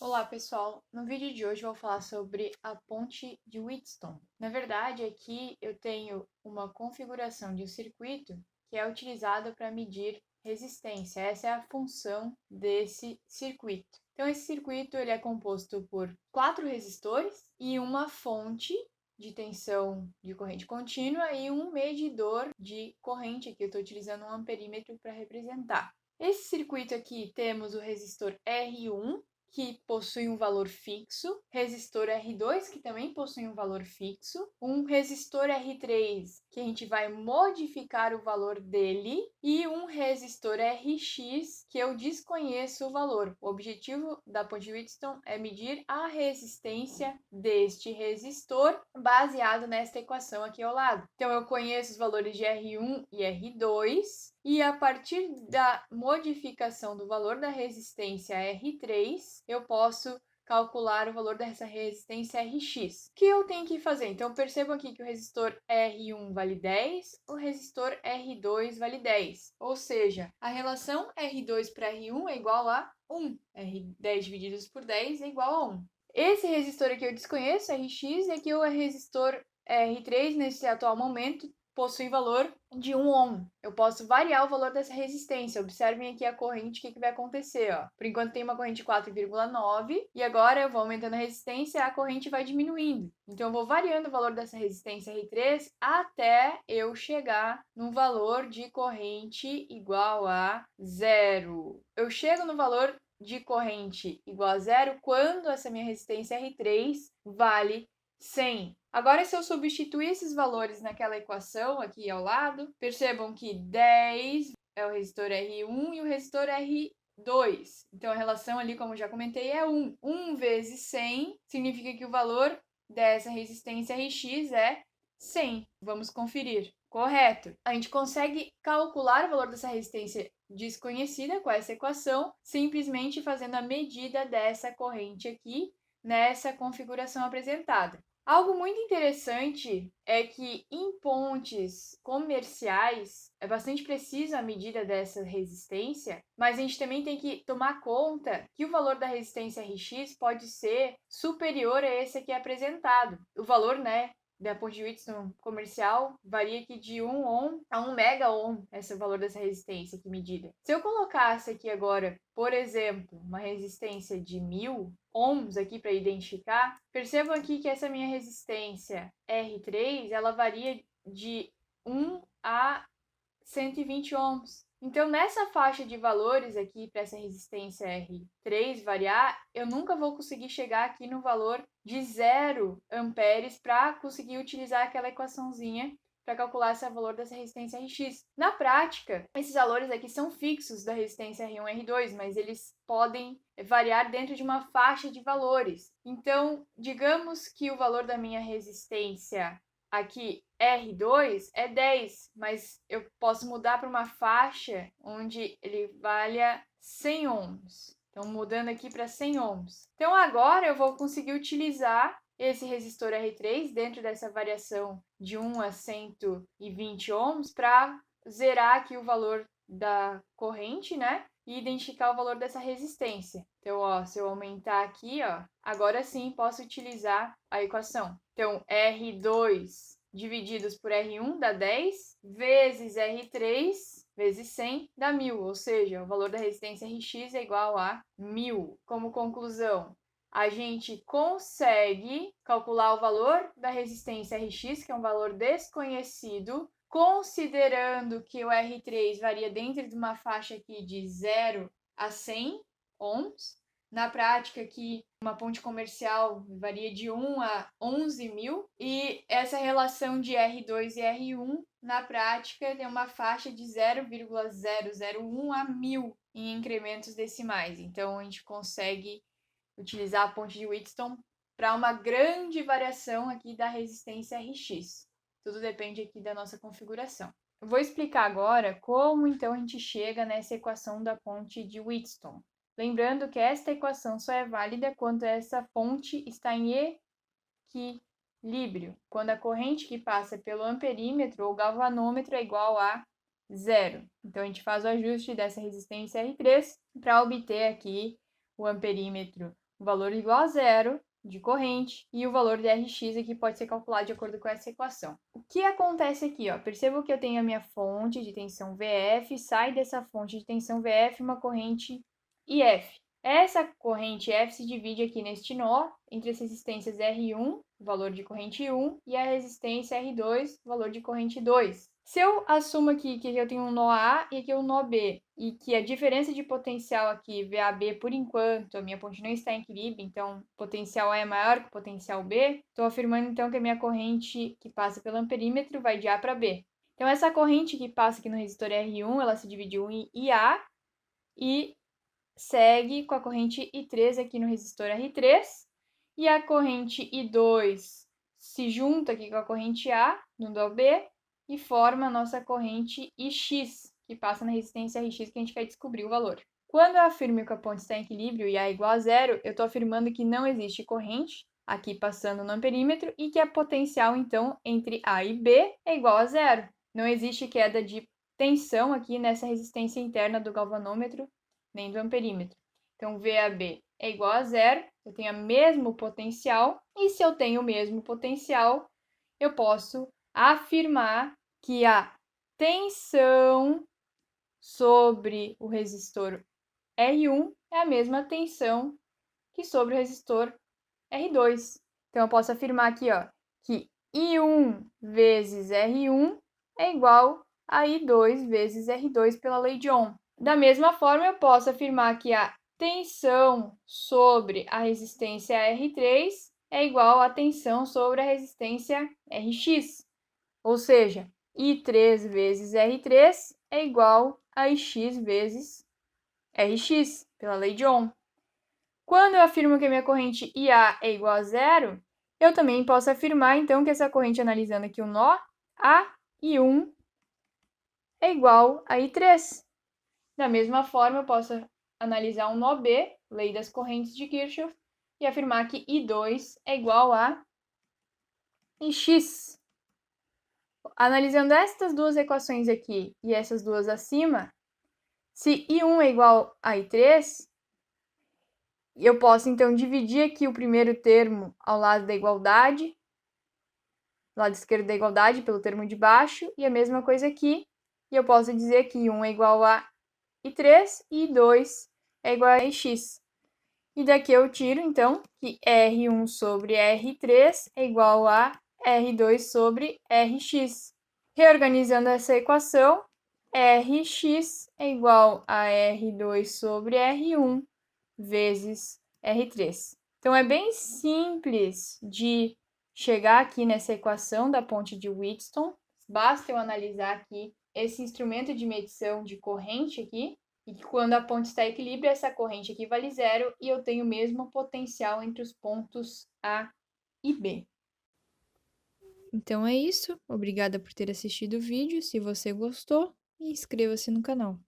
Olá pessoal, no vídeo de hoje eu vou falar sobre a ponte de Wheatstone. Na verdade, aqui eu tenho uma configuração de um circuito que é utilizado para medir resistência. Essa é a função desse circuito. Então esse circuito ele é composto por 4 resistores e uma fonte de tensão de corrente contínua e um medidor de corrente, aqui eu estou utilizando um amperímetro para representar. Esse circuito aqui temos o resistor R1, que possui um valor fixo, resistor R2, que também possui um valor fixo, um resistor R3, que a gente vai modificar o valor dele, e um resistor RX, que eu desconheço o valor. O objetivo da ponte de Wheatstone é medir a resistência deste resistor, baseado nesta equação aqui ao lado. Então, eu conheço os valores de R1 e R2, e a partir da modificação do valor da resistência R3, eu posso calcular o valor dessa resistência Rx. O que eu tenho que fazer? Então, percebam aqui que o resistor R1 vale 10, o resistor R2 vale 10. Ou seja, a relação R2 para R1 é igual a 1. R10 divididos por 10 é igual a 1. Esse resistor aqui eu desconheço, Rx, e aqui o resistor R3, nesse atual momento, possui valor de 1 ohm. Eu posso variar o valor dessa resistência. Observem aqui a corrente, o que vai acontecer. Ó. Por enquanto tem uma corrente de 4,9 e agora eu vou aumentando a resistência e a corrente vai diminuindo. Então eu vou variando o valor dessa resistência R3 até eu chegar no valor de corrente igual a 0. Eu chego no valor de corrente igual a 0 quando essa minha resistência R3 vale 100. Agora, se eu substituir esses valores naquela equação aqui ao lado, percebam que 10 é o resistor R1 e o resistor R2. Então, a relação ali, como já comentei, é 1. 1 vezes 100 significa que o valor dessa resistência Rx é 100. Vamos conferir. Correto. A gente consegue calcular o valor dessa resistência desconhecida com essa equação, simplesmente fazendo a medida dessa corrente aqui nessa configuração apresentada. Algo muito interessante é que em pontes comerciais é bastante precisa a medida dessa resistência, mas a gente também tem que tomar conta que o valor da resistência Rx pode ser superior a esse aqui apresentado. O valor, da ponte de Wheatstone comercial varia aqui de 1 ohm a 1 mega ohm, esse é o valor dessa resistência aqui medida. Se eu colocasse aqui agora, por exemplo, uma resistência de 1000 ohms aqui para identificar, percebam aqui que essa minha resistência R3, ela varia de 1 a 120 ohms. Então, nessa faixa de valores aqui, para essa resistência R3 variar, eu nunca vou conseguir chegar aqui no valor de 0 amperes para conseguir utilizar aquela equaçãozinha para calcular esse valor dessa resistência Rx. Na prática, esses valores aqui são fixos da resistência R1 e R2, mas eles podem variar dentro de uma faixa de valores. Então, digamos que o valor da minha resistência aqui R2 é 10, mas eu posso mudar para uma faixa onde ele valha 100 ohms. Então, mudando aqui para 100 ohms. Então, agora eu vou conseguir utilizar esse resistor R3 dentro dessa variação de 1 a 120 ohms para zerar aqui o valor da corrente, e identificar o valor dessa resistência. Então, ó, se eu aumentar aqui, ó, agora sim posso utilizar a equação. Então, R2 divididos por R1 dá 10, vezes R3 vezes 100 dá 1000, ou seja, o valor da resistência Rx é igual a 1000. Como conclusão, a gente consegue calcular o valor da resistência Rx, que é um valor desconhecido, considerando que o R3 varia dentro de uma faixa aqui de 0 a 100 ohms. Na prática, aqui, uma ponte comercial varia de 1 a 11.000. E essa relação de R2 e R1, na prática, tem uma faixa de 0,001 a 1000 em incrementos decimais. Então, a gente consegue utilizar a ponte de Wheatstone para uma grande variação aqui da resistência Rx. Tudo depende aqui da nossa configuração. Eu vou explicar agora como então a gente chega nessa equação da ponte de Wheatstone. Lembrando que esta equação só é válida quando essa ponte está em equilíbrio, quando a corrente que passa pelo amperímetro ou galvanômetro é igual a 0. Então, a gente faz o ajuste dessa resistência R3 para obter aqui o amperímetro o valor igual a zero de corrente e o valor de Rx aqui pode ser calculado de acordo com essa equação. O que acontece aqui? Percebo que eu tenho a minha fonte de tensão VF, sai dessa fonte de tensão VF uma corrente IF. Essa corrente F se divide aqui neste nó entre as resistências R1, valor de corrente 1, e a resistência R2, valor de corrente 2. Se eu assumo aqui que eu tenho um nó A e aqui um nó B, e que a diferença de potencial aqui, VAB, por enquanto, a minha ponte não está em equilíbrio, então o potencial A é maior que o potencial B, estou afirmando então que a minha corrente que passa pelo amperímetro vai de A para B. Então essa corrente que passa aqui no resistor R1, ela se dividiu em IA e segue com a corrente I3 aqui no resistor R3, e a corrente I2 se junta aqui com a corrente A no dó B e forma a nossa corrente IX, que passa na resistência Rx que a gente quer descobrir o valor. Quando eu afirmo que a ponte está em equilíbrio e A é igual a zero, eu estou afirmando que não existe corrente aqui passando no amperímetro e que a potencial, então, entre A e B é igual a zero. Não existe queda de tensão aqui nessa resistência interna do galvanômetro, nem do amperímetro. Então, VAB é igual a zero, eu tenho o mesmo potencial, e se eu tenho o mesmo potencial, eu posso afirmar que a tensão sobre o resistor R1 é a mesma tensão que sobre o resistor R2. Então, eu posso afirmar aqui, que I1 vezes R1 é igual a I2 vezes R2 pela lei de Ohm. Da mesma forma, eu posso afirmar que a tensão sobre a resistência R3 é igual à tensão sobre a resistência Rx. Ou seja, I3 vezes R3 é igual a Ix vezes Rx, pela lei de Ohm. Quando eu afirmo que a minha corrente IA é igual a zero, eu também posso afirmar, então, que essa corrente, analisando aqui o nó, A I1 é igual a I3. Da mesma forma, eu posso analisar um nó B, lei das correntes de Kirchhoff, e afirmar que I2 é igual a Ix. Analisando estas duas equações aqui e essas duas acima, se I1 é igual a I3, eu posso então dividir aqui o primeiro termo ao lado da igualdade, lado esquerdo da igualdade pelo termo de baixo, e a mesma coisa aqui, e eu posso dizer que I1 é igual a I3 e I2 é igual a Ix. E daqui eu tiro, então, que R1 sobre R3 é igual a R2 sobre Rx. Reorganizando essa equação, Rx é igual a R2 sobre R1 vezes R3. Então, é bem simples de chegar aqui nessa equação da ponte de Wheatstone. Basta eu analisar aqui esse instrumento de medição de corrente aqui, e que quando a ponte está em equilíbrio, essa corrente aqui vale zero e eu tenho o mesmo potencial entre os pontos A e B. Então é isso. Obrigada por ter assistido o vídeo. Se você gostou, inscreva-se no canal.